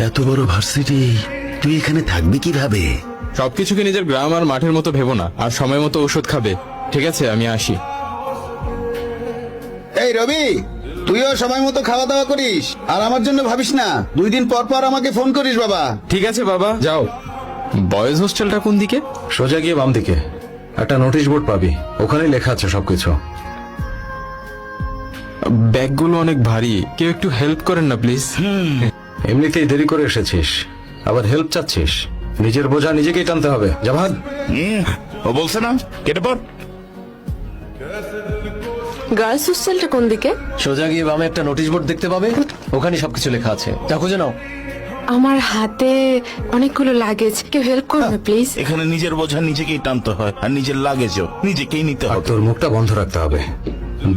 এত বড় ভার্সিটি, তুই এখানে থাকবি কিভাবে? সবকিছুকে নিজের গ্রাম আর মাঠের মতো ভেবো না, আর সময় মতো ওষুধ খাবে। ঠিক আছে, আমি আসি। এই রবি, তুইও সময় মতো খাওয়া দাওয়া করিস, আর আমার জন্য ভাবিস না। 2 দিন পর পর আমাকে ফোন করিস বাবা। ঠিক আছে বাবা, যাও। বয়েজ হোস্টেলটা কোন দিকে? সোজা গিয়ে বাম দিকে একটা নোটিশ বোর্ড পাবি, ওখানেই লেখা আছে সবকিছু। ব্যাগগুলো অনেক ভারী, কেউ একটু হেল্প করেন না প্লিজ। এমনিতেই দেরি করে এসেছিস, আবার হেল্প চাচ্ছিস? নিজের বোঝা নিজেকেই টানতে হবে। জাভাদ, ও বলছে না কেটে পড়। গার্লস হোস্টেলটা কোন দিকে? সোজা গিয়ে বামে একটা নোটিশ বোর্ড দেখতে পাবে, ওখানে সবকিছু লেখা আছে। যা খুঁজে নাও। আমার হাতে অনেকগুলো লাগেজ, কেউ হেল্প করবে প্লিজ। এখানে নিজের বোঝা নিজেকেই টানতে হয়, আর নিজের লাগেজও নিজেকেই নিতে আর হবে। তোর মুখটা বন্ধ রাখতে হবে।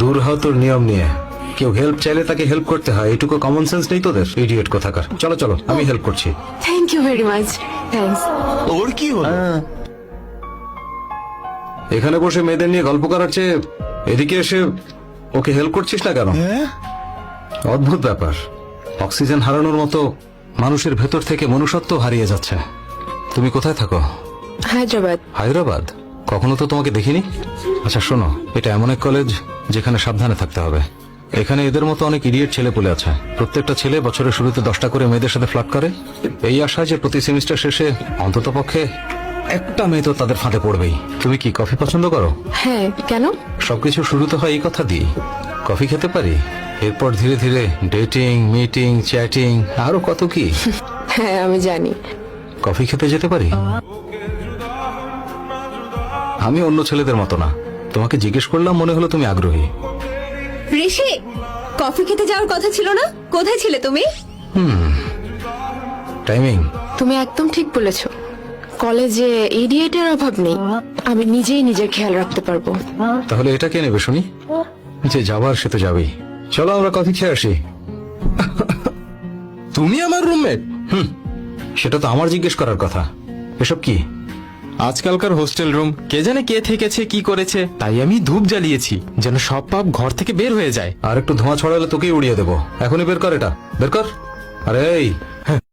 দূর হও তোর নিয়ম নিয়ে। কেউ হেল্প চাইলে তাকে হেল্প করতে হয়, এইটুকু কমন সেন্স নেই তোদের? ইডিয়েট কোথাকার। চলো চলো, আমি হেল্প করছি। Thank you very much. Thanks. ওর কি হলো? এখানে বসে মেয়েদের নিয়ে গল্প করার চেয়ে এদিকে এসে ওকে হেল্প করছিস না কেন? অদ্ভুত ব্যাপার, অক্সিজেন হারানোর মতো মানুষের ভেতর থেকে মনুষ্যত্ব হারিয়ে যাচ্ছে। তুমি কোথায় থাকো? হায়দ্রাবাদ। হায়দ্রাবাদ? কখনো তো তোমাকে দেখিনি। আচ্ছা শোনো, এটা এমন এক কলেজ যেখানে সাবধানে থাকতে হবে। এখানে এদের মতো অনেক ইডিয়েট ছেলে পুলে আছে। প্রত্যেকটা ছেলে বছরের শুরুতে 10টা করে মেয়েদের সাথে ফ্লার্ট করে, এই আশায় যে প্রতি সেমিস্টার শেষে অন্তত পক্ষে একটা মেয়ে তো তাদের ফাঁদে পড়বেই। তুমি কি কফি পছন্দ করো? হ্যাঁ, কেন? সবকিছু শুরু তো হয় এই কথা দিয়ে, কফি খেতে পারি, এরপর ধীরে ধীরে ডেটিং, মিটিং, চ্যাটিং, আরো কত কি। হ্যাঁ, আমি জানি। কফি খেতে যেতে পারি? আমি অন্য ছেলেদের মতো না, তোমাকে জিজ্ঞেস করলাম, মনে হলো তুমি আগ্রহী। ঋষি, কফি খেতে যাওয়ার কথা ছিল না? কোথায় ছিলে তুমি? টাইমিং। তুমি একদম ঠিক বলেছো। কলেজে ইডিয়েটের অভাব নেই, আমি নিজেই নিজের খেয়াল রাখতে পারবো। তাহলে এটা কে নেবে শুনি? যে যাবার সে তো যাবেই। চলো আমরা কফি খেয়ে আসি। তুমি আমার রুমমেট? সেটা তো আমার জিজ্ঞেস করার কথা। এসব কি? আজকালকার হোস্টেল রুম, কে জানে কে থেকেছে কি করেছে, তাই আমি ধূপ জ্বালিয়েছি যেন সব পাপ ঘর থেকে বের হয়ে যায়। আর একটু ধোঁয়া ছড়ালে তোকেই উড়িয়ে দেবো। এখনই বের কর এটা, বের কর। আরে এই